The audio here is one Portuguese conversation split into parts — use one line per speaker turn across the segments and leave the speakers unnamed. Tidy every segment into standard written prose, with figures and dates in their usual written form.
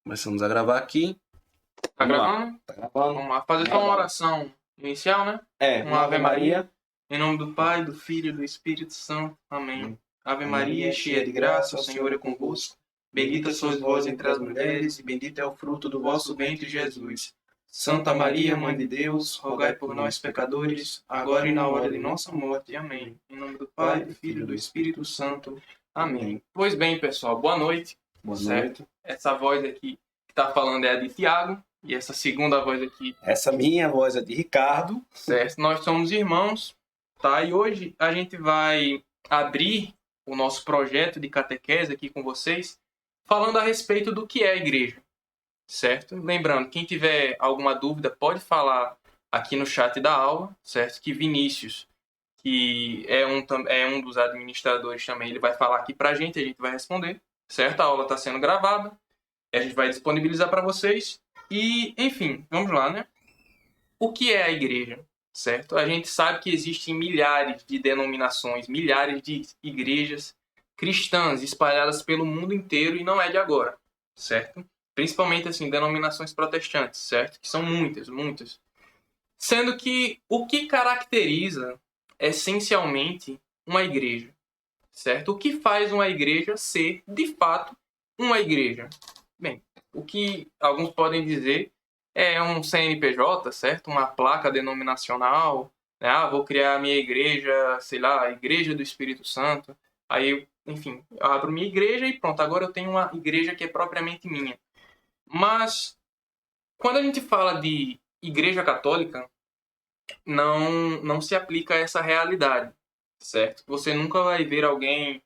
Começamos a gravar aqui.
Tá
Vamos lá.
gravando?
Tá gravando.
Vamos lá. Fazer só uma oração inicial, né?
Uma
Ave Maria. Em nome do Pai, do Filho e do Espírito Santo. Amém. Ave Maria, cheia de graça, o Senhor é convosco. Bendita sois vós entre as mulheres, e bendito é o fruto do vosso ventre, Jesus. Santa Maria, Mãe de Deus, rogai por nós, pecadores, agora e na hora de nossa morte. Amém. Em nome do Pai, do Filho e do Espírito Santo. Amém. Pois bem, pessoal, boa noite.
Boa
Certo?
noite.
Essa voz aqui que tá falando é a de Tiago, e essa segunda voz aqui,
Essa minha voz é de Ricardo.
certo? Nós somos irmãos, tá? E hoje a gente vai abrir o nosso projeto de catequese aqui com vocês, falando a respeito do que é a igreja, certo? Lembrando, quem tiver alguma dúvida pode falar aqui no chat da aula, certo? Que Vinícius, que é um dos administradores também, ele vai falar aqui pra gente, a gente vai responder, certo? A aula está sendo gravada, a gente vai disponibilizar para vocês. E, enfim, vamos lá, né? O que é a igreja, certo? A gente sabe que existem milhares de denominações, milhares de igrejas cristãs espalhadas pelo mundo inteiro e não é de agora, certo? Principalmente, assim, denominações protestantes, certo? Que são muitas, muitas. Sendo que o que caracteriza, essencialmente, uma igreja, certo? O que faz uma igreja ser, de fato, uma igreja? Bem, o que alguns podem dizer é um CNPJ, certo? Uma placa denominacional, né? Ah, vou criar a minha igreja, sei lá, a Igreja do Espírito Santo. Aí, enfim, eu abro minha igreja e pronto, agora eu tenho uma igreja que é propriamente minha. Mas, quando a gente fala de igreja católica, não se aplica a essa realidade, certo? Você nunca vai ver alguém,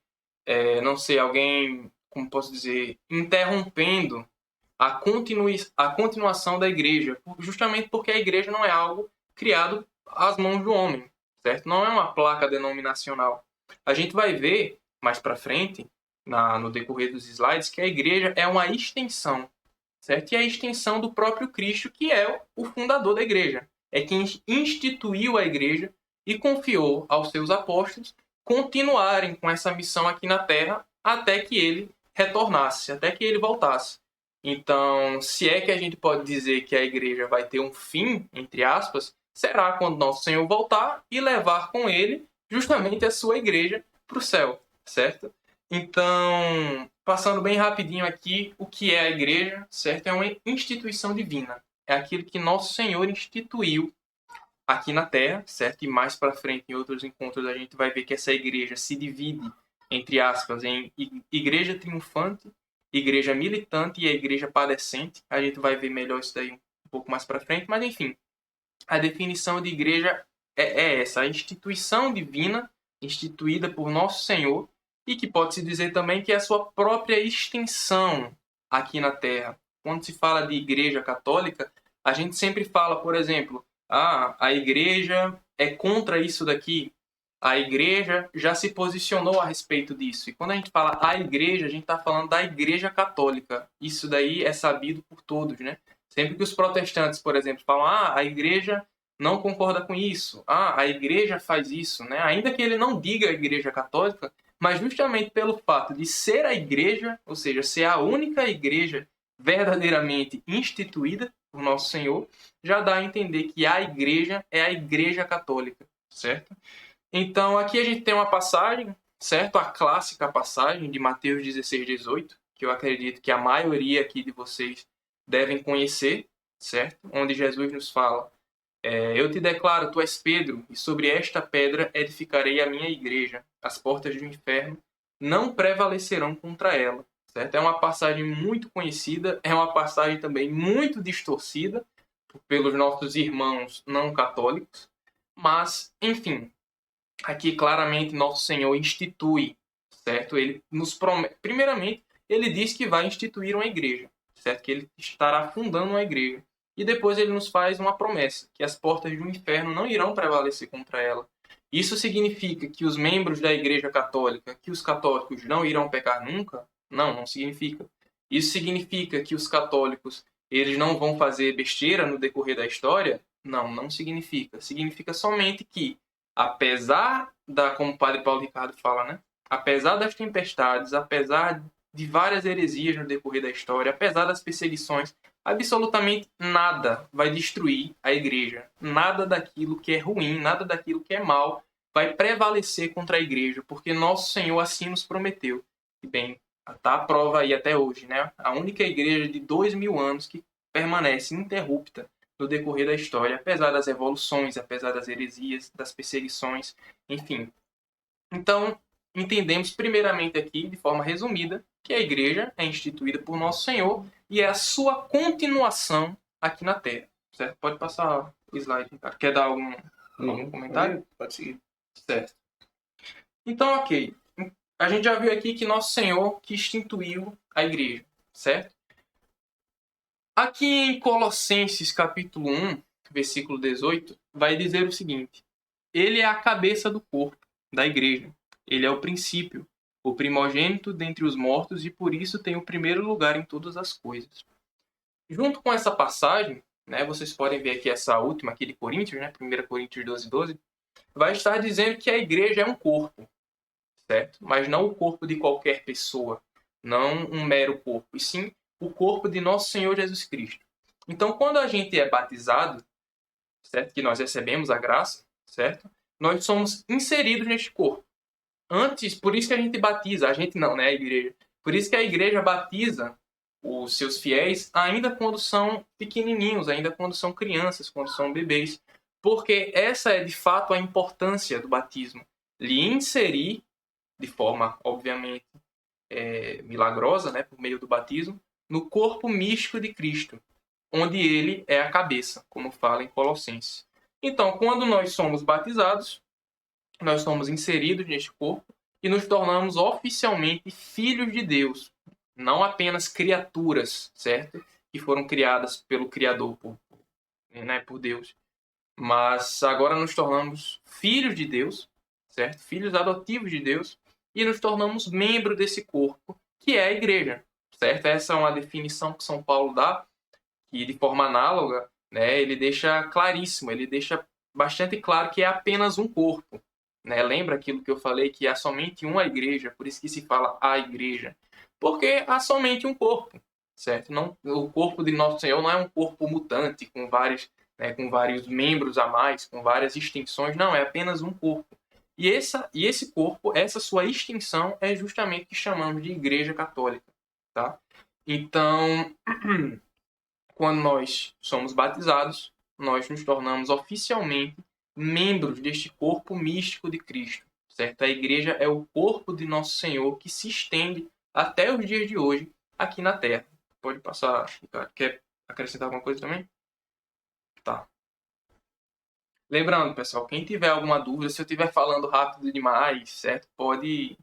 não sei, alguém, como posso dizer, interrompendo a continuação da igreja, justamente porque a igreja não é algo criado às mãos do homem, certo? Não é uma placa denominacional. A gente vai ver mais para frente, no decorrer dos slides, que a igreja é uma extensão, certo? E a extensão do próprio Cristo, que é o fundador da igreja. É quem instituiu a igreja e confiou aos seus apóstolos continuarem com essa missão aqui na Terra até que ele retornasse, até que ele voltasse. Então, se é que a gente pode dizer que a igreja vai ter um fim, entre aspas, será quando nosso Senhor voltar e levar com ele justamente a sua igreja para o céu, certo? Então, passando bem rapidinho aqui, o que é a igreja, certo? É uma instituição divina. É aquilo que nosso Senhor instituiu aqui na Terra, certo? E mais para frente, em outros encontros, a gente vai ver que essa igreja se divide, entre aspas, em igreja triunfante, igreja militante e a igreja padecente. A gente vai ver melhor isso daí um pouco mais para frente, mas enfim, a definição de igreja é essa, a instituição divina instituída por nosso Senhor e que pode-se dizer também que é a sua própria extensão aqui na Terra. Quando se fala de igreja católica, a gente sempre fala, por exemplo, a igreja é contra isso daqui. A igreja já se posicionou a respeito disso. E quando a gente fala a igreja, a gente está falando da igreja católica. Isso daí é sabido por todos, né? Sempre que os protestantes, por exemplo, falam a igreja não concorda com isso, a igreja faz isso, né? Ainda que ele não diga a igreja católica, mas justamente pelo fato de ser a igreja, ou seja, ser a única igreja verdadeiramente instituída por nosso Senhor, já dá a entender que a igreja é a igreja católica, certo? Então, aqui a gente tem uma passagem, certo? A clássica passagem de Mateus 16, 18, que eu acredito que a maioria aqui de vocês devem conhecer, certo? Onde Jesus nos fala: eu te declaro, tu és Pedro, e sobre esta pedra edificarei a minha igreja. As portas do inferno não prevalecerão contra ela, certo? É uma passagem muito conhecida, é uma passagem também muito distorcida pelos nossos irmãos não católicos, mas, enfim, aqui claramente nosso Senhor institui, certo? Ele nos promete, primeiramente, ele diz que vai instituir uma igreja, certo? Que ele estará fundando uma igreja. E depois ele nos faz uma promessa, que as portas do inferno não irão prevalecer contra ela. Isso significa que os membros da Igreja Católica, que os católicos não irão pecar nunca? Não, não significa. Isso significa que os católicos eles não vão fazer besteira no decorrer da história? Não, não significa. Significa somente que, apesar como o padre Paulo Ricardo fala, né? Apesar das tempestades, apesar de várias heresias no decorrer da história, apesar das perseguições, absolutamente nada vai destruir a igreja. Nada daquilo que é ruim, nada daquilo que é mal vai prevalecer contra a igreja, porque nosso Senhor assim nos prometeu. E bem, está a prova aí até hoje, né? A única igreja de 2000 anos que permanece ininterrupta no decorrer da história, apesar das revoluções, apesar das heresias, das perseguições, enfim. Então, entendemos primeiramente aqui, de forma resumida, que a igreja é instituída por nosso Senhor e é a sua continuação aqui na Terra. Certo? Pode passar o slide, cara. Quer dar algum comentário?
Pode seguir.
Certo. Então, ok. A gente já viu aqui que nosso Senhor que instituiu a igreja, certo? Aqui em Colossenses capítulo 1, versículo 18, vai dizer o seguinte: Ele é a cabeça do corpo, da igreja. Ele é o princípio, o primogênito dentre os mortos e por isso tem o primeiro lugar em todas as coisas. Junto com essa passagem, né, vocês podem ver aqui essa última aqui de Coríntios, né, 1 Coríntios 12, vai estar dizendo que a igreja é um corpo, certo? Mas não o corpo de qualquer pessoa, não um mero corpo, e sim o corpo de nosso Senhor Jesus Cristo. Então, quando a gente é batizado, certo? Que nós recebemos a graça, certo? Nós somos inseridos neste corpo. Antes, por isso que a gente batiza, a gente não, né, a igreja. Por isso que a igreja batiza os seus fiéis ainda quando são pequenininhos, ainda quando são crianças, quando são bebês. Porque essa é, de fato, a importância do batismo. Lhe inserir, de forma, obviamente, milagrosa, né, por meio do batismo, no corpo místico de Cristo, onde ele é a cabeça, como fala em Colossenses. Então, quando nós somos batizados, nós somos inseridos neste corpo e nos tornamos oficialmente filhos de Deus, não apenas criaturas, certo? Que foram criadas pelo Criador, por Deus. Mas agora nos tornamos filhos de Deus, certo? Filhos adotivos de Deus e nos tornamos membros desse corpo, que é a igreja, certo? Essa é uma definição que São Paulo dá, que de forma análoga, né, ele deixa claríssimo, ele deixa bastante claro que é apenas um corpo. Né? Lembra aquilo que eu falei, que há somente uma igreja, por isso que se fala a igreja. Porque há somente um corpo, certo? Não, o corpo de Nosso Senhor não é um corpo mutante, com vários membros a mais, com várias extensões, não, é apenas um corpo. E esse corpo, essa sua extensão, é justamente o que chamamos de Igreja Católica. Tá? Então, quando nós somos batizados, nós nos tornamos oficialmente membros deste corpo místico de Cristo, certo? A igreja é o corpo de nosso Senhor que se estende até os dias de hoje aqui na Terra. Pode passar, Ricardo. Quer acrescentar alguma coisa também? Tá. Lembrando, pessoal, quem tiver alguma dúvida, se eu estiver falando rápido demais, certo? Pode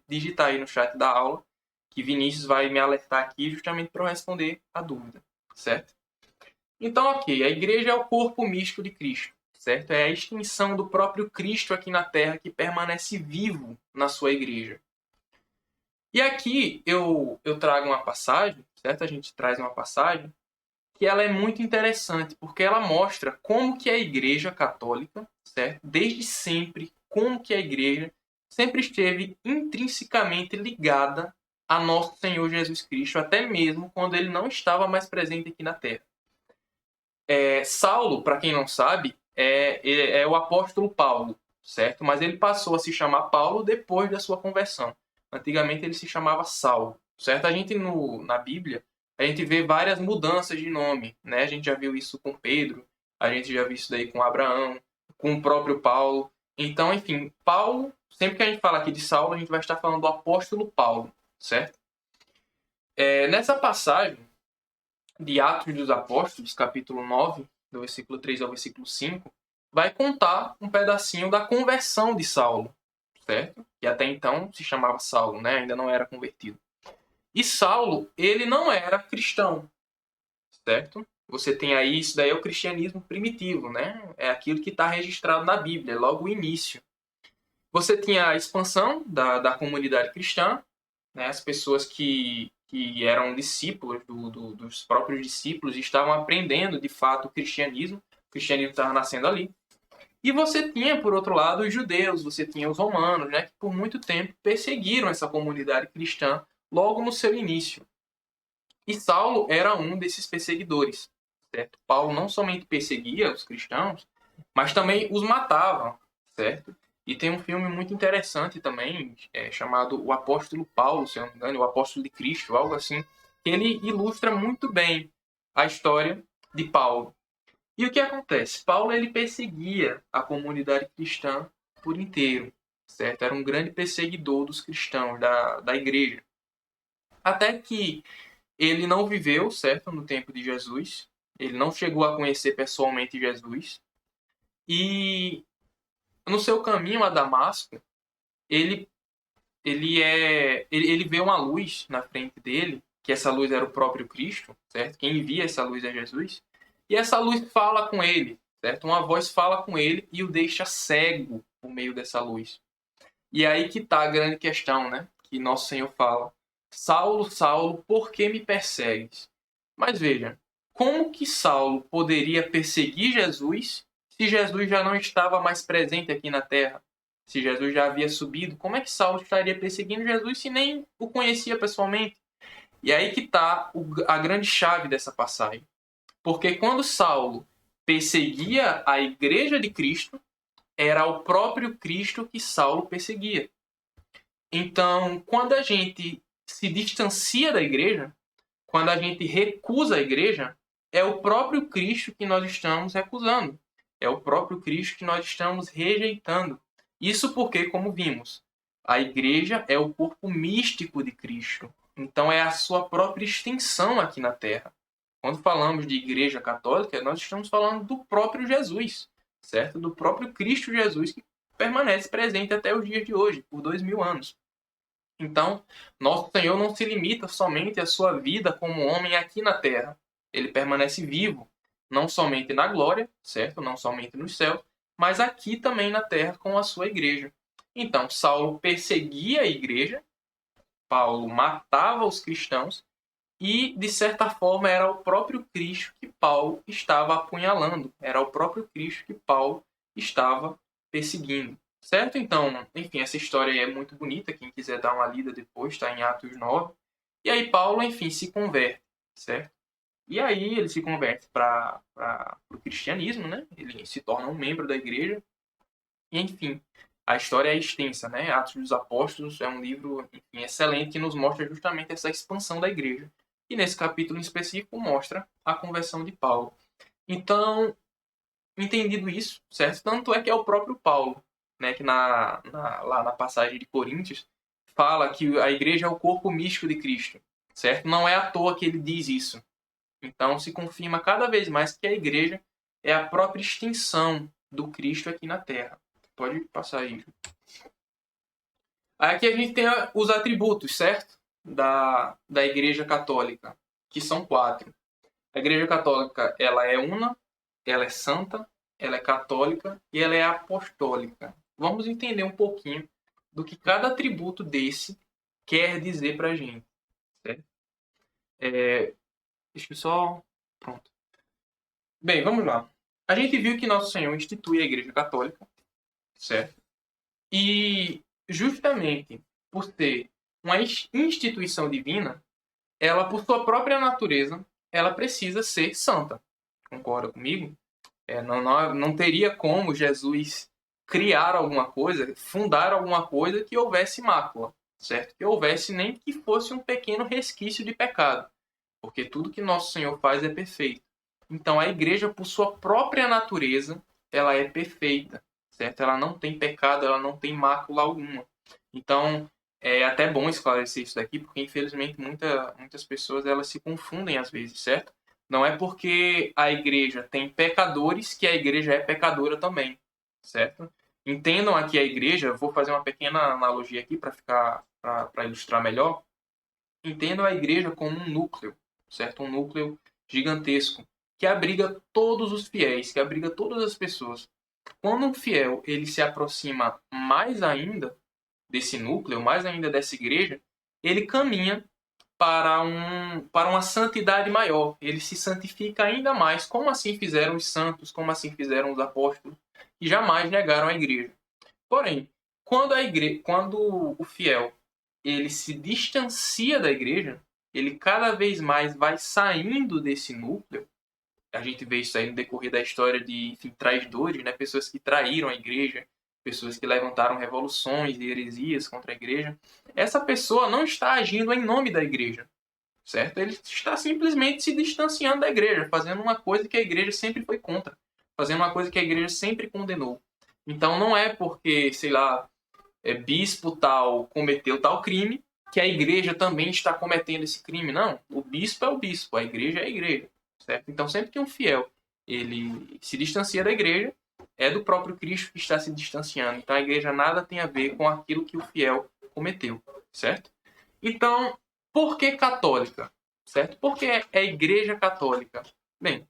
digitar aí no chat da aula, que Vinícius vai me alertar aqui justamente para eu responder a dúvida, certo? Então, ok, a igreja é o corpo místico de Cristo, certo? É a extensão do próprio Cristo aqui na Terra que permanece vivo na sua igreja. E aqui eu trago uma passagem, certo? A gente traz uma passagem que ela é muito interessante, porque ela mostra como que a igreja católica, certo? Desde sempre, como que a igreja sempre esteve intrinsecamente ligada a nosso Senhor Jesus Cristo, até mesmo quando ele não estava mais presente aqui na Terra. Saulo, para quem não sabe, é o apóstolo Paulo, certo? Mas ele passou a se chamar Paulo depois da sua conversão. Antigamente ele se chamava Saulo, certo? A gente na Bíblia, a gente vê várias mudanças de nome, né? A gente já viu isso com Pedro, a gente já viu isso daí com Abraão, com o próprio Paulo. Então, enfim, Paulo, sempre que a gente fala aqui de Saulo, a gente vai estar falando do apóstolo Paulo, certo? Nessa passagem de Atos dos Apóstolos, capítulo 9, do versículo 3 ao versículo 5, vai contar um pedacinho da conversão de Saulo, certo? Que até então se chamava Saulo, né? Ainda não era convertido. E Saulo, ele não era cristão, certo? Você tem aí, isso daí é o cristianismo primitivo, né? É aquilo que está registrado na Bíblia, logo o início. Você tinha a expansão da comunidade cristã, né? As pessoas que eram discípulos dos próprios discípulos e estavam aprendendo, de fato, o cristianismo. O cristianismo estava nascendo ali. E você tinha, por outro lado, os judeus, você tinha os romanos, né, que por muito tempo perseguiram essa comunidade cristã, logo no seu início. E Saulo era um desses perseguidores, certo? Paulo não somente perseguia os cristãos, mas também os matava, certo? E tem um filme muito interessante também, chamado O Apóstolo Paulo, se eu não me engano, O Apóstolo de Cristo, algo assim, que ele ilustra muito bem a história de Paulo. E o que acontece? Paulo ele perseguia a comunidade cristã por inteiro, certo? Era um grande perseguidor dos cristãos, da igreja. Até que ele não viveu, certo, no tempo de Jesus. Ele não chegou a conhecer pessoalmente Jesus. E no seu caminho a Damasco, ele vê uma luz na frente dele, que essa luz era o próprio Cristo, certo? Quem envia essa luz é Jesus. E essa luz fala com ele, certo? Uma voz fala com ele e o deixa cego por meio dessa luz. E aí que está a grande questão, né? Que nosso Senhor fala: Saulo, Saulo, por que me persegues? Mas veja, como que Saulo poderia perseguir Jesus se Jesus já não estava mais presente aqui na terra? Se Jesus já havia subido, como é que Saulo estaria perseguindo Jesus se nem o conhecia pessoalmente? E aí que está a grande chave dessa passagem. Porque quando Saulo perseguia a igreja de Cristo, era o próprio Cristo que Saulo perseguia. Então, quando a gente se distancia da igreja, quando a gente recusa a igreja, é o próprio Cristo que nós estamos recusando. É o próprio Cristo que nós estamos rejeitando. Isso porque, como vimos, a igreja é o corpo místico de Cristo. Então, é a sua própria extensão aqui na Terra. Quando falamos de igreja católica, nós estamos falando do próprio Jesus, certo? Do próprio Cristo Jesus, que permanece presente até os dias de hoje, por 2000 anos. Então, nosso Senhor não se limita somente à sua vida como homem aqui na terra. Ele permanece vivo, não somente na glória, certo? Não somente nos céus, mas aqui também na terra com a sua igreja. Então, Saulo perseguia a igreja, Paulo matava os cristãos e, de certa forma, era o próprio Cristo que Paulo estava apunhalando. Era o próprio Cristo que Paulo estava perseguindo. Certo? Então, enfim, essa história é muito bonita. Quem quiser dar uma lida depois, está em Atos 9. E aí Paulo, enfim, se converte, certo? E aí ele se converte para o cristianismo, né? Ele se torna um membro da igreja. E, enfim, a história é extensa, né? Atos dos Apóstolos é um livro, enfim, excelente que nos mostra justamente essa expansão da igreja. E nesse capítulo em específico mostra a conversão de Paulo. Então, entendido isso, certo? Tanto é que é o próprio Paulo, né, que lá na passagem de Coríntios, fala que a igreja é o corpo místico de Cristo, certo? Não é à toa que ele diz isso. Então, se confirma cada vez mais que a igreja é a própria extensão do Cristo aqui na Terra. Pode passar aí. Aqui a gente tem os atributos, certo? Da igreja católica, que são 4. A igreja católica, ela é una, ela é santa, ela é católica e ela é apostólica. Vamos entender um pouquinho do que cada atributo desse quer dizer para a gente. Certo? Deixa eu só... Pronto. Bem, vamos lá. A gente viu que Nosso Senhor institui a Igreja Católica, certo? E justamente por ser uma instituição divina, ela, por sua própria natureza, ela precisa ser santa. Concorda comigo? Não teria como Jesus criar alguma coisa, fundar alguma coisa que houvesse mácula, certo? Que houvesse nem que fosse um pequeno resquício de pecado, porque tudo que nosso Senhor faz é perfeito. Então a igreja, por sua própria natureza, ela é perfeita, certo? Ela não tem pecado, ela não tem mácula alguma. Então é até bom esclarecer isso daqui, porque infelizmente muitas pessoas elas se confundem às vezes, certo? Não é porque a igreja tem pecadores que a igreja é pecadora também, certo? Entendam aqui a igreja, vou fazer uma pequena analogia aqui para ilustrar melhor. Entendam a igreja como um núcleo, certo? Um núcleo gigantesco que abriga todos os fiéis, que abriga todas as pessoas. Quando um fiel ele se aproxima mais ainda desse núcleo, mais ainda dessa igreja, ele caminha para uma santidade maior. Ele se santifica ainda mais, como assim fizeram os santos, como assim fizeram os apóstolos, que jamais negaram a igreja. Porém, quando o fiel ele se distancia da igreja, ele cada vez mais vai saindo desse núcleo. A gente vê isso aí no decorrer da história de, enfim, traidores, né? Pessoas que traíram a igreja, pessoas que levantaram revoluções e heresias contra a igreja. Essa pessoa não está agindo em nome da igreja, certo? Ele está simplesmente se distanciando da igreja, fazendo uma coisa que a igreja sempre foi contra, fazendo uma coisa que a igreja sempre condenou. Então não é porque, sei lá, bispo tal cometeu tal crime que a igreja também está cometendo esse crime. Não, o bispo é o bispo, a igreja é a igreja, certo? Então sempre que um fiel ele se distancia da igreja, é do próprio Cristo que está se distanciando. Então a igreja nada tem a ver com aquilo que o fiel cometeu, certo? Então, por que católica? Certo? Por que é a igreja católica? Bem,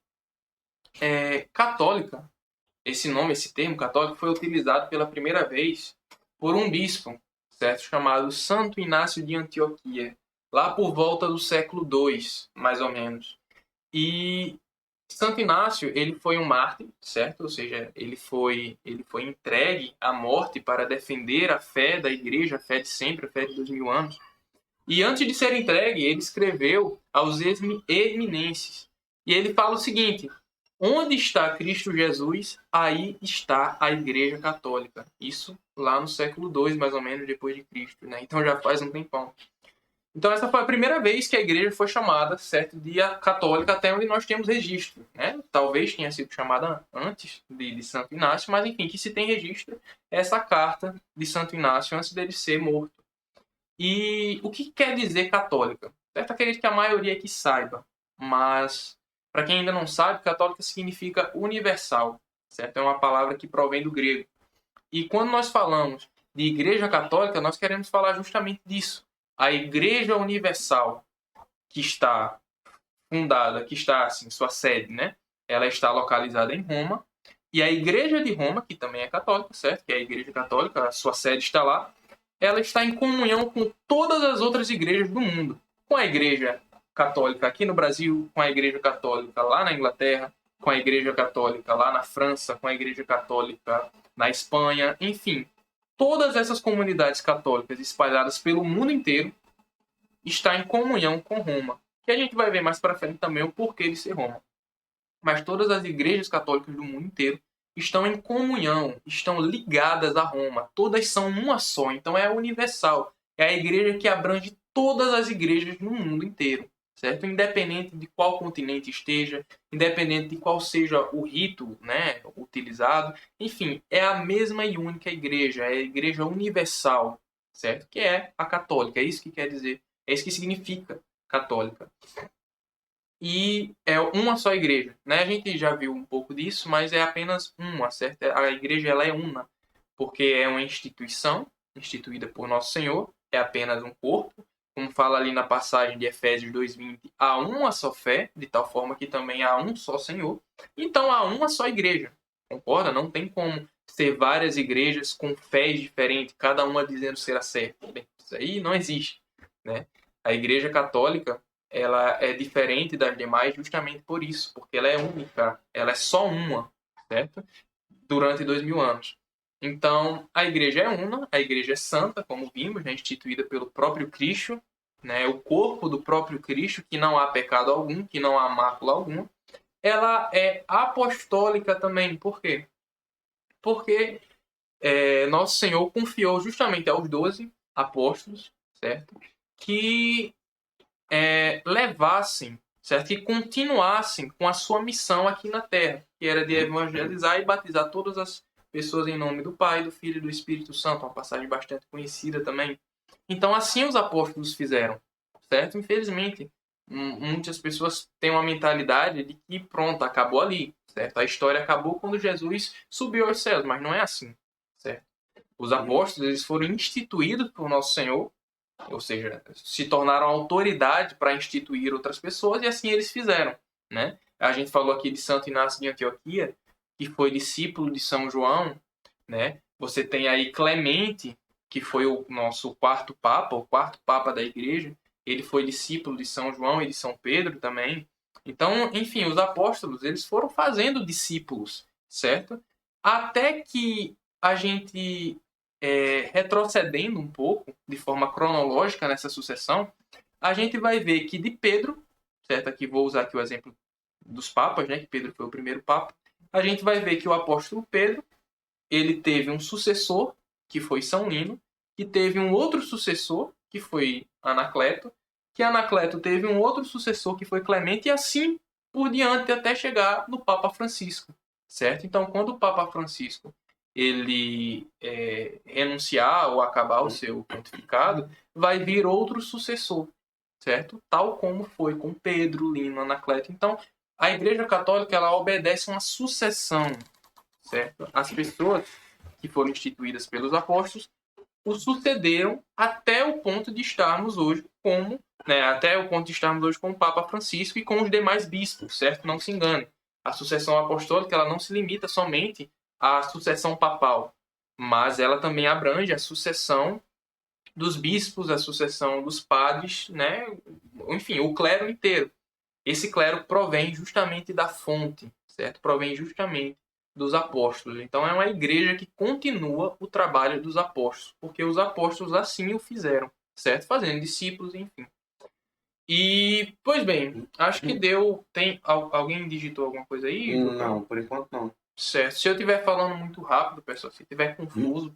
católica, esse nome, esse termo católico, foi utilizado pela primeira vez por um bispo, certo? Chamado Santo Inácio de Antioquia, lá por volta do século II, mais ou menos. E Santo Inácio, ele foi um mártir, certo? Ou seja, ele foi entregue à morte para defender a fé da igreja, a fé de sempre, a fé de 2000 anos. E antes de ser entregue, ele escreveu aos eminenses. E ele fala o seguinte: onde está Cristo Jesus, aí está a Igreja Católica. Isso lá no século II, mais ou menos, depois de Cristo, né? Então já faz um tempão. Então essa foi a primeira vez que a igreja foi chamada, certo, de católica, até onde nós temos registro, né? Talvez tenha sido chamada antes de Santo Inácio, mas enfim, que se tem registro é essa carta de Santo Inácio antes dele ser morto. E o que quer dizer católica? Certo? Acredito que a maioria aqui saiba, mas para quem ainda não sabe, católica significa universal, certo? É uma palavra que provém do grego. E quando nós falamos de igreja católica, nós queremos falar justamente disso. A igreja universal que está fundada, que está, assim, sua sede, né? Ela está localizada em Roma. E a igreja de Roma, que também é católica, certo? Que é a igreja católica, a sua sede está lá. Ela está em comunhão com todas as outras igrejas do mundo. Com a igreja católica aqui no Brasil, com a igreja católica lá na Inglaterra, com a igreja católica lá na França, com a igreja católica na Espanha, enfim. Todas essas comunidades católicas espalhadas pelo mundo inteiro estão em comunhão com Roma. Que a gente vai ver mais para frente também o porquê de ser Roma. Mas todas as igrejas católicas do mundo inteiro estão em comunhão, estão ligadas a Roma. Todas são uma só, então é universal. É a igreja que abrange todas as igrejas no mundo inteiro, certo? Independente de qual continente esteja, independente de qual seja o rito, né, utilizado. Enfim, é a mesma e única igreja, é a igreja universal, certo? Que é a católica, é isso que quer dizer, é isso que significa católica. E é uma só igreja, né? A gente já viu um pouco disso, mas é apenas uma, certo? A igreja ela é uma, porque é uma instituição instituída por Nosso Senhor, é apenas um corpo, como fala ali na passagem de Efésios 2:20, há uma só fé, de tal forma que também há um só Senhor. Então há uma só igreja, concorda? Não tem como ser várias igrejas com fés diferentes, cada uma dizendo ser a certa. Bem, isso aí não existe, né? A igreja católica ela é diferente das demais justamente por isso, porque ela é única, ela é só uma, certo? Durante 2000 anos. Então, a igreja é una, a igreja é santa, como vimos, né? Instituída pelo próprio Cristo, né? O corpo do próprio Cristo, que não há pecado algum, que não há mácula alguma. Ela é apostólica também, por quê? Porque Nosso Senhor confiou justamente aos 12 apóstolos, certo? Que levassem, certo? Que continuassem com a sua missão aqui na Terra, que era de evangelizar e batizar todas as pessoas em nome do Pai, do Filho e do Espírito Santo, uma passagem bastante conhecida também. Então, assim os apóstolos fizeram, certo? Infelizmente, muitas pessoas têm uma mentalidade de que, pronto, acabou ali, certo? A história acabou quando Jesus subiu aos céus, mas não é assim, certo? Os apóstolos eles foram instituídos por Nosso Senhor, ou seja, se tornaram autoridade para instituir outras pessoas, e assim eles fizeram, né? A gente falou aqui de Santo Inácio de Antioquia, que foi discípulo de São João, né? Você tem aí Clemente, que foi o nosso quarto papa da igreja, ele foi discípulo de São João e de São Pedro também. Então, enfim, os apóstolos, eles foram fazendo discípulos, certo? Até que a gente retrocedendo um pouco, de forma cronológica nessa sucessão, a gente vai ver que de Pedro, certo? Aqui vou usar aqui o exemplo dos papas, né? Que Pedro foi o primeiro papa. A gente vai ver que o apóstolo Pedro, ele teve um sucessor, que foi São Lino, que teve um outro sucessor, que foi Anacleto, que Anacleto teve um outro sucessor, que foi Clemente, e assim por diante até chegar no Papa Francisco, certo? Então, quando o Papa Francisco ele renunciar ou acabar o seu pontificado, vai vir outro sucessor, certo? Tal como foi com Pedro, Lino, Anacleto. Então, a Igreja Católica ela obedece uma sucessão, certo? As pessoas que foram instituídas pelos apóstolos o sucederam até o ponto de estarmos hoje como, até o ponto de estarmos hoje com o Papa Francisco e com os demais bispos, certo? Não se engane. A sucessão apostólica ela não se limita somente à sucessão papal, mas ela também abrange a sucessão dos bispos, a sucessão dos padres, né? Enfim, o clero inteiro. Esse clero provém justamente da fonte, certo? Provém justamente dos apóstolos. Então é uma igreja que continua o trabalho dos apóstolos, porque os apóstolos assim o fizeram, certo? Fazendo discípulos, enfim. E, pois bem, acho que deu. Tem alguém digitou alguma coisa aí?
Não, por enquanto não.
Certo. Se eu estiver falando muito rápido, pessoal, se estiver confuso,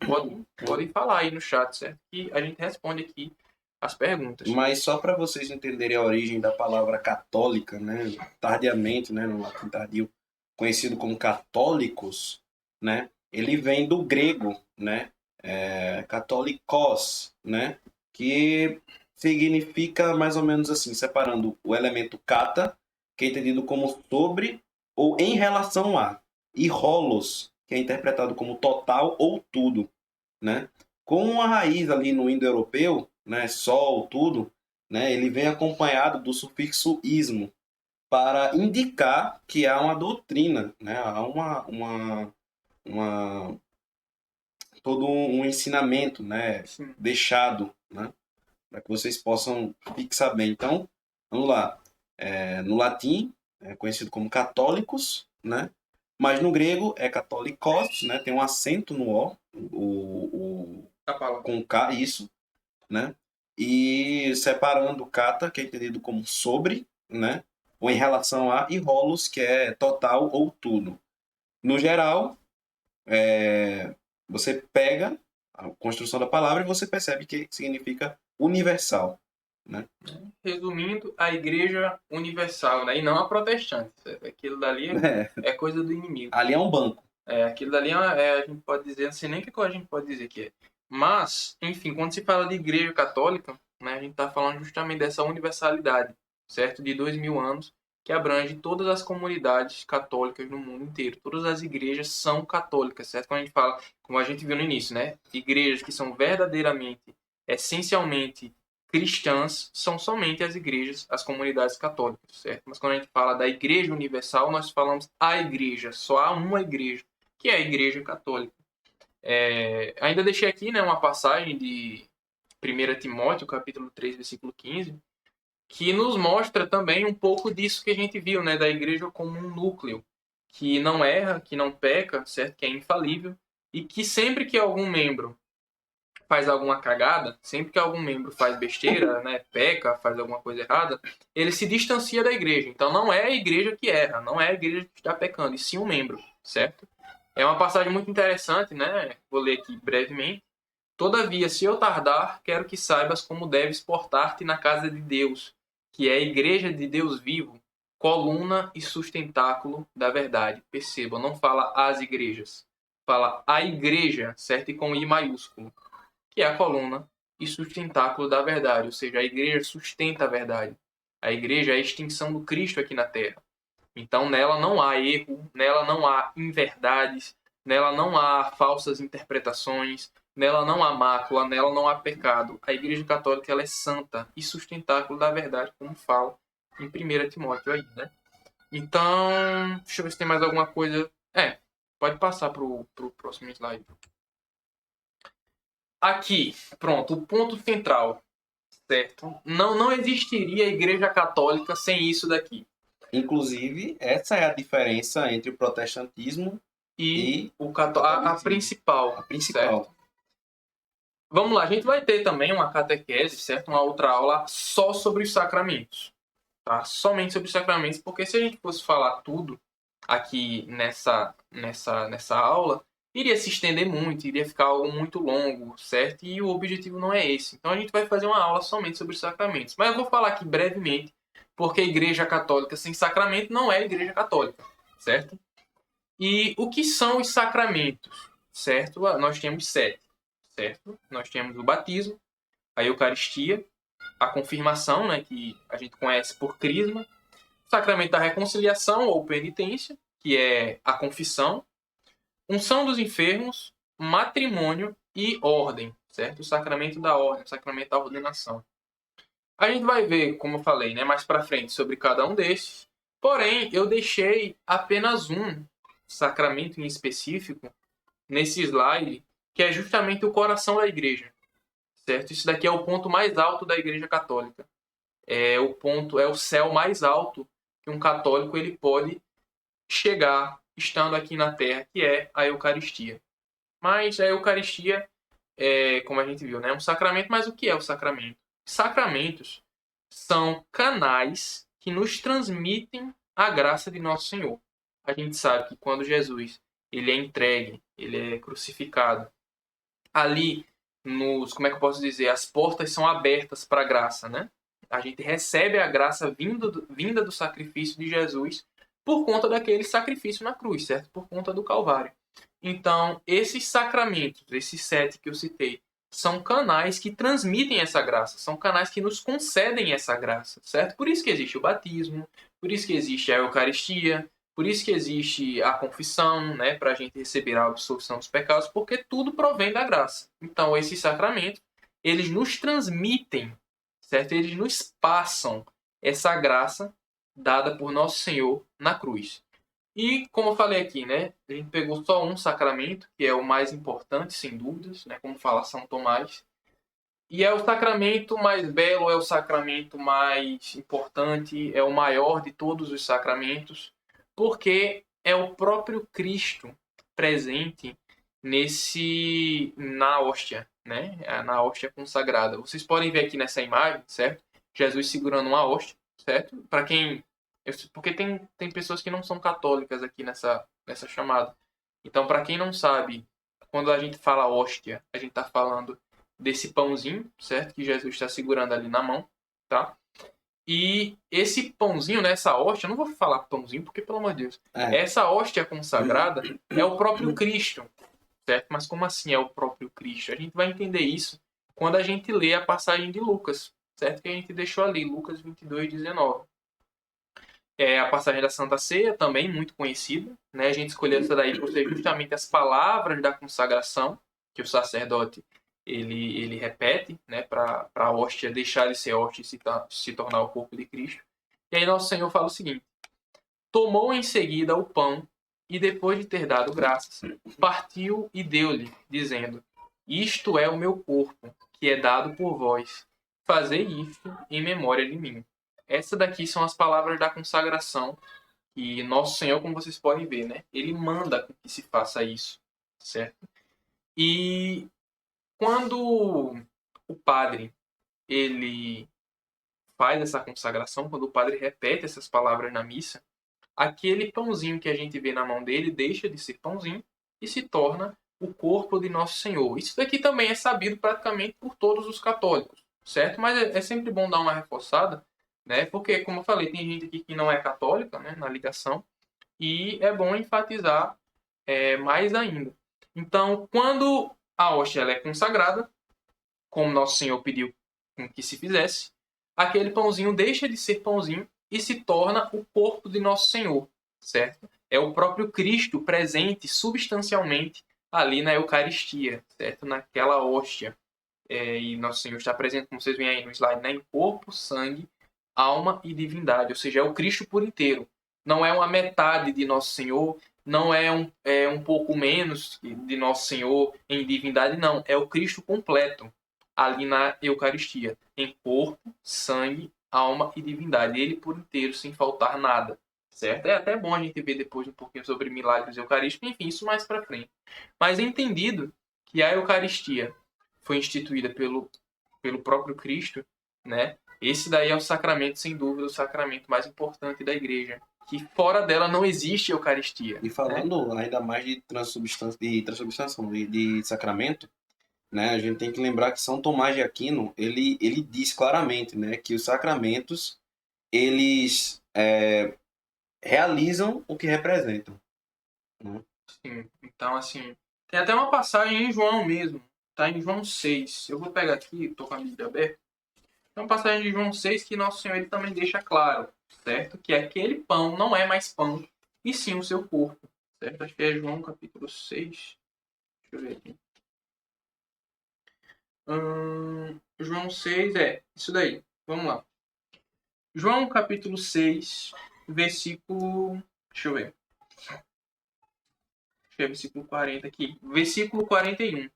pode falar aí no chat, certo? Que a gente responde aqui as perguntas.
Mas só para vocês entenderem a origem da palavra católica, né? Tardiamente, né? No latim tardio, conhecido como católicos, né? Ele vem do grego, né? Católicos, né? Que significa mais ou menos assim, separando o elemento kata, que é entendido como sobre ou em relação a, e holos, que é interpretado como total ou tudo, né? Com uma raiz ali no indo-europeu, né, sol, tudo, né, ele vem acompanhado do sufixo ismo, para indicar que há uma doutrina, né, há todo um ensinamento, né, deixado, né, para que vocês possam fixar bem. Então, vamos lá. No latim, é conhecido como católicos, né, mas no grego é católicos, né, tem um acento no O, com K, isso, né? E separando kata, que é entendido como sobre, né? Ou em relação a, e holos, que é total ou tudo. No geral, você pega a construção da palavra e você percebe que significa universal, né?
Resumindo, a igreja universal, né? E não a protestante. Aquilo dali é coisa do inimigo.
Ali é um banco.
Aquilo dali a gente pode dizer, não sei nem o que a gente pode dizer que é. Mas, enfim, quando se fala de igreja católica, né, a gente está falando justamente dessa universalidade, certo? De 2000 anos, que abrange todas as comunidades católicas no mundo inteiro. Todas as igrejas são católicas, certo? Quando a gente fala, como a gente viu no início, né? Igrejas que são verdadeiramente, essencialmente cristãs são somente as igrejas, as comunidades católicas, certo? Mas quando a gente fala da igreja universal, nós falamos a igreja, só há uma igreja, que é a igreja católica. Ainda deixei aqui, né, uma passagem de 1 Timóteo, capítulo 3, versículo 15, que nos mostra também um pouco disso que a gente viu, né, da igreja como um núcleo, que não erra, que não peca, certo? Que é infalível, e que sempre que algum membro faz alguma cagada, sempre que algum membro faz besteira, né, peca, faz alguma coisa errada, ele se distancia da igreja. Então não é a igreja que erra, não é a igreja que está pecando, e sim um membro, certo? É uma passagem muito interessante, né? Vou ler aqui brevemente. Todavia, se eu tardar, quero que saibas como deves portar-te na casa de Deus, que é a igreja de Deus vivo, coluna e sustentáculo da verdade. Perceba, não fala as igrejas, fala a igreja, certo? E com I maiúsculo, que é a coluna e sustentáculo da verdade, ou seja, a igreja sustenta a verdade. A igreja é a extinção do Cristo aqui na Terra. Então, nela não há erro, nela não há inverdades, nela não há falsas interpretações, nela não há mácula, nela não há pecado. A Igreja Católica ela é santa e sustentáculo da verdade, como fala em 1 Timóteo aí, né? Então, deixa eu ver se tem mais alguma coisa. Pode passar para o próximo slide. Aqui, pronto, o ponto central, certo? Não existiria Igreja Católica sem isso daqui.
Inclusive, essa é a diferença entre o protestantismo e
a principal.
A principal.
Certo? Vamos lá, a gente vai ter também uma catequese, certo? Uma outra aula só sobre os sacramentos, tá? Somente sobre os sacramentos, porque se a gente fosse falar tudo aqui nessa aula, iria se estender muito, iria ficar algo muito longo, certo? E o objetivo não é esse. Então a gente vai fazer uma aula somente sobre os sacramentos. Mas eu vou falar aqui brevemente, porque a Igreja Católica sem sacramento não é Igreja Católica, certo? E o que são os sacramentos, certo? Nós temos 7, certo? Nós temos o batismo, a Eucaristia, a confirmação, né, que a gente conhece por crisma, o sacramento da reconciliação ou penitência, que é a confissão, unção dos enfermos, matrimônio e ordem, certo? O sacramento da ordem, o sacramento da ordenação. A gente vai ver, como eu falei, né, mais para frente sobre cada um desses. Porém, eu deixei apenas um sacramento em específico nesse slide, que é justamente o coração da igreja, certo? Isso daqui é o ponto mais alto da Igreja Católica. É o céu mais alto que um católico ele pode chegar estando aqui na Terra, que é a Eucaristia. Mas a Eucaristia como a gente viu, né, é um sacramento, mas o que é o sacramento? Sacramentos são canais que nos transmitem a graça de Nosso Senhor. A gente sabe que quando Jesus ele é entregue, ele é crucificado, ali como é que eu posso dizer, as portas são abertas para a graça, né? A gente recebe a graça vinda do sacrifício de Jesus por conta daquele sacrifício na cruz, certo? Por conta do Calvário. Então, esses sacramentos, esses 7 que eu citei, são canais que transmitem essa graça, são canais que nos concedem essa graça, certo? Por isso que existe o batismo, por isso que existe a Eucaristia, por isso que existe a confissão, né, para a gente receber a absolvição dos pecados, porque tudo provém da graça. Então, esses sacramentos, eles nos transmitem, certo? Eles nos passam essa graça dada por Nosso Senhor na cruz. E, como eu falei aqui, né, a gente pegou só um sacramento, que é o mais importante, sem dúvidas, né, como fala São Tomás. E é o sacramento mais belo, é o sacramento mais importante, é o maior de todos os sacramentos, porque é o próprio Cristo presente na hóstia, né? Na hóstia consagrada. Vocês podem ver aqui nessa imagem, certo? Jesus segurando uma hóstia, certo? Para quem porque tem pessoas que não são católicas aqui nessa chamada. Então, para quem não sabe, quando a gente fala hóstia, a gente está falando desse pãozinho, certo? Que Jesus está segurando ali na mão, tá? E esse pãozinho, né, essa hóstia, eu não vou falar pãozinho porque, pelo amor de Deus, essa hóstia consagrada é o próprio Cristo, certo? Mas como assim é o próprio Cristo? A gente vai entender isso quando a gente lê a passagem de Lucas, certo? Que a gente deixou ali, Lucas 22:19. A passagem da Santa Ceia, também muito conhecida, né? A gente escolheu essa daí por ser justamente as palavras da consagração que o sacerdote ele repete, né? Para a hóstia deixar de ser hóstia e se tornar o corpo de Cristo. E aí Nosso Senhor fala o seguinte: tomou em seguida o pão e depois de ter dado graças, partiu e deu-lhe, dizendo: isto é o meu corpo, que é dado por vós. Fazei isto em memória de mim. Essas daqui são as palavras da consagração e Nosso Senhor, como vocês podem ver, né? Ele manda que se faça isso, certo? E quando o padre ele faz essa consagração, quando o padre repete essas palavras na missa, aquele pãozinho que a gente vê na mão dele deixa de ser pãozinho e se torna o corpo de Nosso Senhor. Isso daqui também é sabido praticamente por todos os católicos, certo? Mas é sempre bom dar uma reforçada, né? Porque, como eu falei, tem gente aqui que não é católica, né, na ligação, e é bom enfatizar mais ainda. Então, quando a hóstia ela é consagrada, como Nosso Senhor pediu que se fizesse, aquele pãozinho deixa de ser pãozinho e se torna o corpo de Nosso Senhor, certo? É o próprio Cristo presente substancialmente ali na Eucaristia, certo? Naquela hóstia. E Nosso Senhor está presente, como vocês veem aí no slide, né? Em corpo, sangue, alma e divindade, ou seja, é o Cristo por inteiro. Não é uma metade de Nosso Senhor, não é um pouco menos de Nosso Senhor em divindade, não. É o Cristo completo ali na Eucaristia, em corpo, sangue, alma e divindade. Ele por inteiro, sem faltar nada. Certo? É até bom a gente ver depois um pouquinho sobre milagres eucarísticos, enfim, isso mais para frente. Mas entendido que a Eucaristia foi instituída pelo próprio Cristo, né? Esse daí é o sacramento, sem dúvida, o sacramento mais importante da igreja. Que fora dela não existe Eucaristia.
E
Né?
falando ainda mais de transubstanciação, não, de sacramento, né? A gente tem que lembrar que São Tomás de Aquino, ele diz claramente, né, que os sacramentos, eles realizam o que representam. Né?
Sim. Então, assim, tem até uma passagem em João mesmo. Tá em João 6. Eu vou pegar aqui, tô com a Bíblia aberta. Tem uma passagem de João 6 que Nosso Senhor ele também deixa claro, certo? Que aquele pão não é mais pão, e sim o seu corpo, certo? Acho que é João capítulo 6. Deixa eu ver aqui. João 6 é isso daí. Vamos lá. João capítulo 6, versículo. Deixa eu ver. Acho que é versículo 40 aqui. Versículo 41.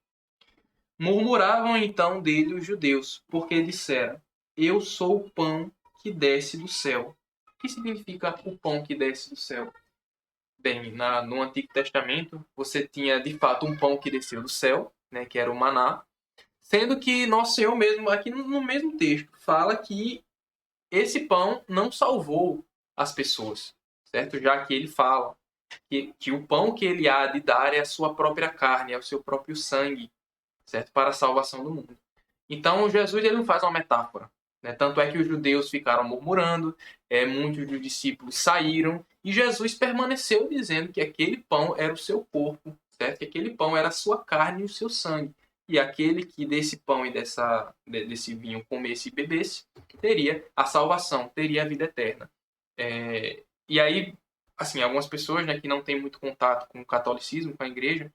Murmuravam então dele os judeus, porque disseram: Eu sou o pão que desce do céu. O que significa o pão que desce do céu? Bem, no Antigo Testamento, você tinha de fato um pão que desceu do céu, né, que era o maná, sendo que Nosso Senhor mesmo, aqui no mesmo texto, fala que esse pão não salvou as pessoas, certo? Já que ele fala que o pão que ele há de dar é a sua própria carne, é o seu próprio sangue, certo? Para a salvação do mundo. Então, Jesus ele não faz uma metáfora. Né? Tanto é que os judeus ficaram murmurando, muitos dos discípulos saíram, e Jesus permaneceu dizendo que aquele pão era o seu corpo, certo? Que aquele pão era a sua carne e o seu sangue. E aquele que desse pão e desse vinho comesse e bebesse, teria a salvação, teria a vida eterna. E aí, assim, algumas pessoas, né, que não têm muito contato com o catolicismo, com a igreja,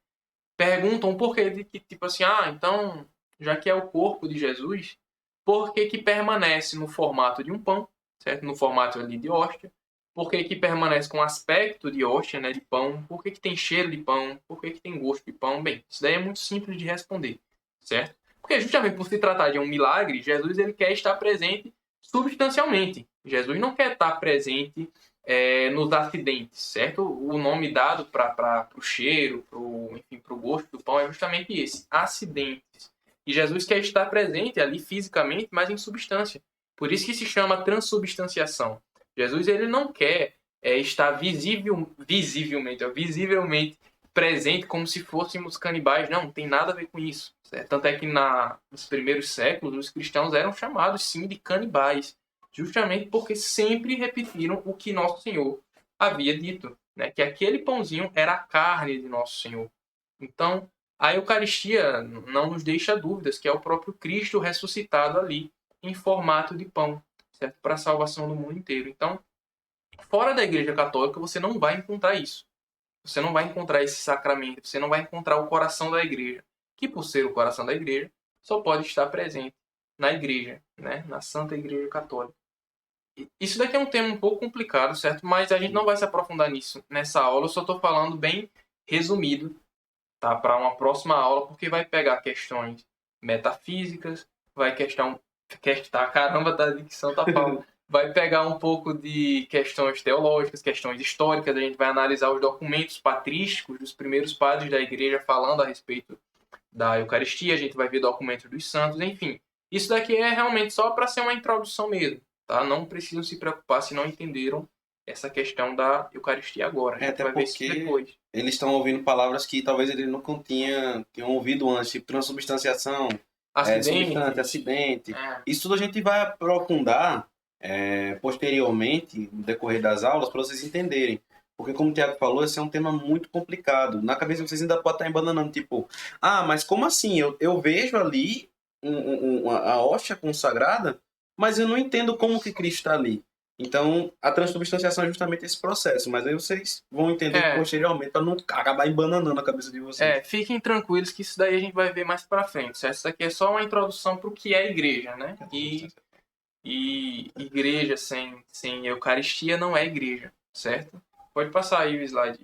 perguntam por que, tipo assim, então, já que é o corpo de Jesus, por que que permanece no formato de um pão, certo? No formato ali de hóstia? Por que que permanece com aspecto de hóstia, né, de pão? Por que que tem cheiro de pão? Por que que tem gosto de pão? Bem, isso daí é muito simples de responder, certo? Porque justamente por se tratar de um milagre, Jesus ele quer estar presente substancialmente. Jesus não quer estar presente nos acidentes, certo? O nome dado para o cheiro, para o gosto do pão é justamente esse, acidentes. E Jesus quer estar presente ali fisicamente, mas em substância. Por isso que se chama transubstanciação. Jesus ele não quer estar visivelmente presente como se fôssemos canibais. Não tem nada a ver com isso. Certo? Tanto é que nos primeiros séculos os cristãos eram chamados sim de canibais, justamente porque sempre repetiram o que Nosso Senhor havia dito, né? Que aquele pãozinho era a carne de Nosso Senhor. Então, a Eucaristia não nos deixa dúvidas que é o próprio Cristo ressuscitado ali em formato de pão, certo? Para a salvação do mundo inteiro. Então, fora da Igreja Católica, você não vai encontrar isso. Você não vai encontrar esse sacramento, você não vai encontrar o coração da Igreja, que por ser o coração da Igreja, só pode estar presente na Igreja, né? Na Santa Igreja Católica. Isso daqui é um tema um pouco complicado, certo? Mas a gente não vai se aprofundar nisso nessa aula. Eu só estou falando bem resumido, tá? Para uma próxima aula, porque vai pegar questões metafísicas, vai caramba, da dicção tá pau. Vai pegar um pouco de questões teológicas, questões históricas. A gente vai analisar os documentos patrísticos dos primeiros padres da igreja falando a respeito da Eucaristia. A gente vai ver documentos dos santos, enfim. Isso daqui é realmente só para ser uma introdução mesmo. Tá? Não precisam se preocupar se não entenderam essa questão da Eucaristia agora. A gente
Até
vai ver isso
porque
depois.
eles estão ouvindo palavras que talvez eles nunca tinham ouvido antes, tipo transubstanciação, substante,
Acidentes.
acidente. Isso tudo a gente vai aprofundar posteriormente, no decorrer das aulas, para vocês entenderem. Porque, como o Thiago falou, esse é um tema muito complicado. Na cabeça de vocês ainda pode estar embananando, tipo, mas como assim? Eu vejo ali a hóstia consagrada, mas eu não entendo como que Cristo está ali. Então, a transubstanciação é justamente esse processo, mas aí vocês vão entender posteriormente para não acabar embananando a cabeça de vocês.
Fiquem tranquilos que isso daí a gente vai ver mais pra frente, certo? Isso aqui é só uma introdução pro que é igreja, né? E igreja sem Eucaristia não é igreja, certo? Pode passar aí o slide.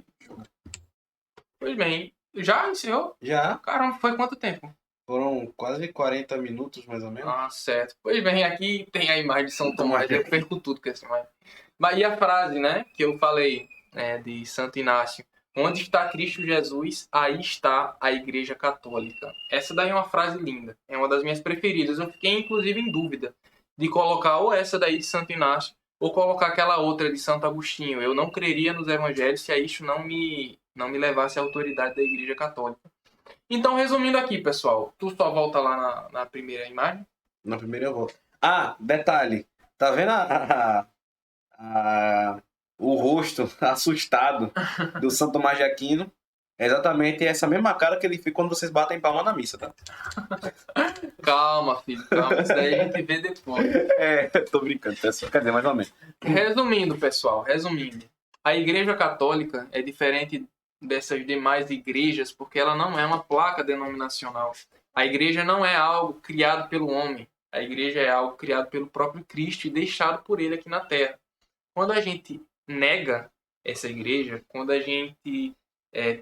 Pois bem, já encerrou?
Já.
Caramba, foi quanto tempo?
Foram quase 40 minutos, mais ou menos.
Certo. Pois bem, aqui tem a imagem de São Tomás, eu perco tudo com essa imagem. Mas e a frase, né, que eu falei, de Santo Inácio? Onde está Cristo Jesus, aí está a Igreja Católica. Essa daí é uma frase linda, é uma das minhas preferidas. Eu fiquei, inclusive, em dúvida de colocar ou essa daí de Santo Inácio ou colocar aquela outra de Santo Agostinho. Eu não creria nos evangelhos se a isso não me levasse à autoridade da Igreja Católica. Então, resumindo aqui, pessoal, tu só volta lá na primeira imagem?
Na primeira eu volto. Ah, detalhe. Tá vendo o rosto assustado do Santo Tomás de Aquino? É exatamente essa mesma cara que ele fica quando vocês batem palma na missa, tá?
Calma, filho, calma. Isso daí a gente vê depois.
Tô brincando. Quer dizer, mais ou menos.
Resumindo, pessoal, resumindo. A Igreja Católica é diferente dessas demais igrejas porque ela não é uma placa denominacional. A igreja não é algo criado pelo homem. A igreja é algo criado pelo próprio Cristo e deixado por ele aqui na Terra. Quando a gente nega essa igreja, quando a gente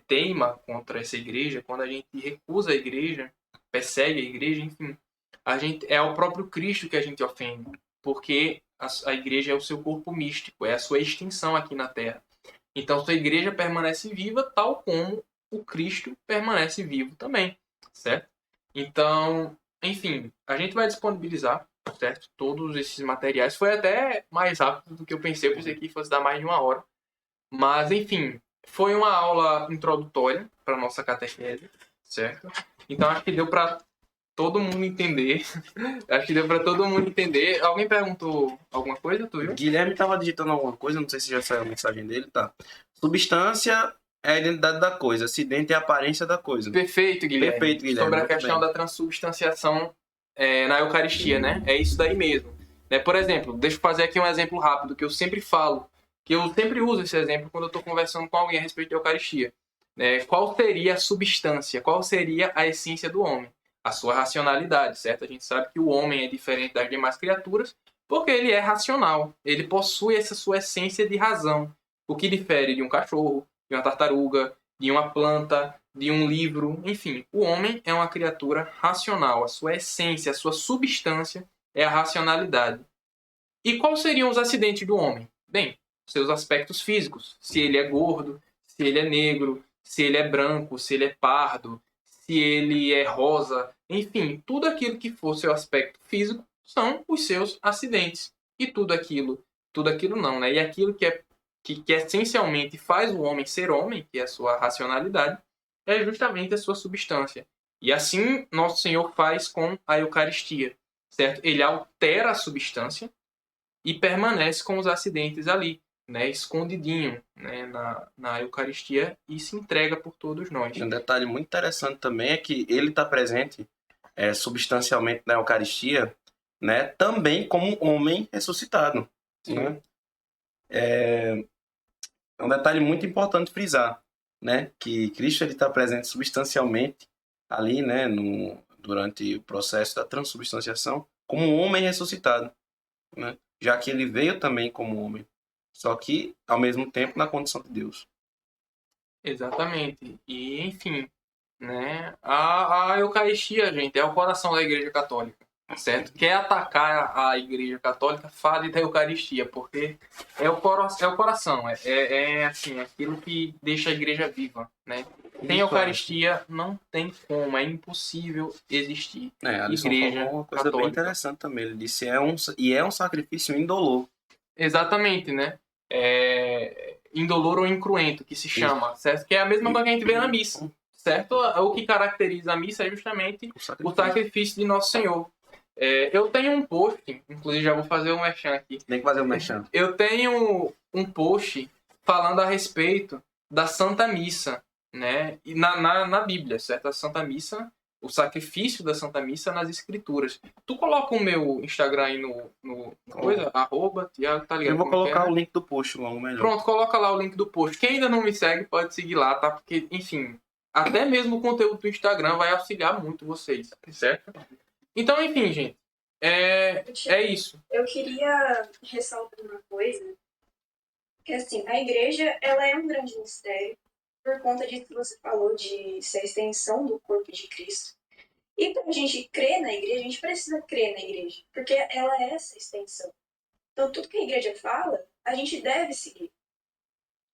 teima contra essa igreja, quando a gente recusa a igreja, persegue a igreja, enfim, é o próprio Cristo que a gente ofende, porque a igreja é o seu corpo místico, é a sua extinção aqui na Terra. Então, sua igreja permanece viva tal como o Cristo permanece vivo também, certo? Então, enfim, a gente vai disponibilizar, certo? Todos esses materiais. Foi até mais rápido do que eu pensei que fosse dar mais de 1 hora. Mas, enfim, foi uma aula introdutória para nossa catequese, certo? Então, acho que deu para todo mundo entender. Acho que deu para todo mundo entender. Alguém perguntou alguma coisa, tu viu?
Guilherme tava digitando alguma coisa, não sei se já saiu a mensagem dele, tá? Substância é a identidade da coisa, acidente é a aparência da coisa.
Perfeito, Guilherme.
Perfeito, Guilherme.
Sobre a questão da transubstanciação na Eucaristia, né? É isso daí mesmo. Por exemplo, deixa eu fazer aqui um exemplo rápido que eu sempre falo, que eu sempre uso esse exemplo quando eu estou conversando com alguém a respeito da Eucaristia. Qual seria a substância? Qual seria a essência do homem? A sua racionalidade, certo? A gente sabe que o homem é diferente das demais criaturas porque ele é racional. Ele possui essa sua essência de razão. O que difere de um cachorro, de uma tartaruga, de uma planta, de um livro, enfim. O homem é uma criatura racional. A sua essência, a sua substância é a racionalidade. E quais seriam os acidentes do homem? Bem, seus aspectos físicos. Se ele é gordo, se ele é negro, se ele é branco, se ele é pardo, se ele é rosa, enfim, tudo aquilo que for seu aspecto físico são os seus acidentes. E tudo aquilo não, né? E aquilo que essencialmente faz o homem ser homem, que é a sua racionalidade, é justamente a sua substância. E assim Nosso Senhor faz com a Eucaristia, certo? Ele altera a substância e permanece com os acidentes ali, né, escondidinho, né, na Eucaristia e se entrega por todos nós.
Um detalhe muito interessante também é que ele está presente substancialmente na Eucaristia, né, também como homem ressuscitado. Né? É um detalhe muito importante frisar, né, que Cristo está presente substancialmente ali, né, durante o processo da transubstanciação, como um homem ressuscitado, né, já que ele veio também como homem, só que ao mesmo tempo na condição de Deus.
Exatamente. E, enfim, né, a Eucaristia, gente, é o coração da Igreja Católica, certo? Quer atacar a Igreja Católica, fale da Eucaristia, porque é o coração, é assim, aquilo que deixa a Igreja viva, né? Sem Eucaristia não tem como, é impossível existir Igreja
falou uma coisa
Católica.
bem interessante também, ele disse é um sacrifício indolor.
Exatamente, né? Indolor ou incruento, que se chama, certo? Que é a mesma coisa que a gente vê na missa, certo? O que caracteriza a missa é justamente o sacrifício de Nosso Senhor. Eu tenho um post, inclusive já vou fazer um merchan aqui.
Tem que fazer um merchan.
Eu tenho um post falando a respeito da Santa Missa, né? E na Bíblia, certo? A Santa Missa, o sacrifício da Santa Missa nas Escrituras. Tu coloca o meu Instagram aí no coisa, @Thiago, tá ligado?
Eu vou colocar o link do post logo melhor.
Pronto, coloca lá o link do post. Quem ainda não me segue pode seguir lá, tá? Porque, enfim, até mesmo o conteúdo do Instagram vai auxiliar muito vocês, certo? Então, enfim, gente, é isso.
Eu queria ressaltar uma coisa, que assim, a igreja, ela é um grande mistério, por conta disso que você falou, de ser a extensão do corpo de Cristo. E para a gente crer na igreja, a gente precisa crer na igreja, porque ela é essa extensão. Então, tudo que a igreja fala, a gente deve seguir.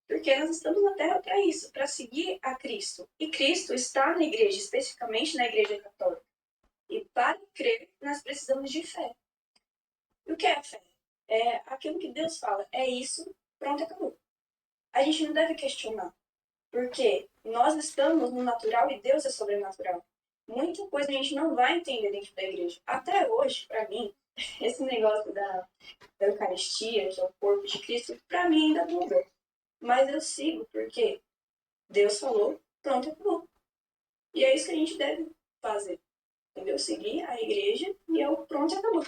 Porque Porque nós estamos na Terra para isso, para seguir a Cristo. E Cristo está na igreja, especificamente na igreja católica. E para crer, nós precisamos de fé. E o que é a fé? É aquilo que Deus fala. É isso, pronto, acabou. A gente não deve questionar. Porque nós estamos no natural e Deus é sobrenatural. Muita coisa a gente não vai entender dentro da igreja. Até hoje, para mim, esse negócio da Eucaristia, que é o corpo de Cristo, para mim ainda não mudou. Mas eu sigo porque Deus falou, pronto, acabou. E é isso que a gente deve fazer. Entendeu? Seguir a igreja e é o pronto, acabou.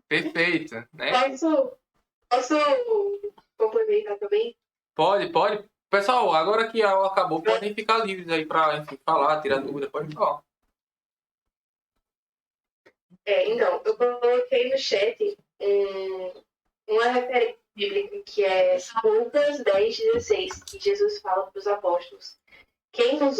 Perfeito, né?
Posso complementar também?
Pode. Pessoal, agora que a aula acabou, podem ficar livres aí para, enfim, falar, tirar dúvida, pode falar.
Então, eu coloquei no chat uma referência bíblica que é Lucas 10:16, que Jesus fala para os apóstolos: quem nos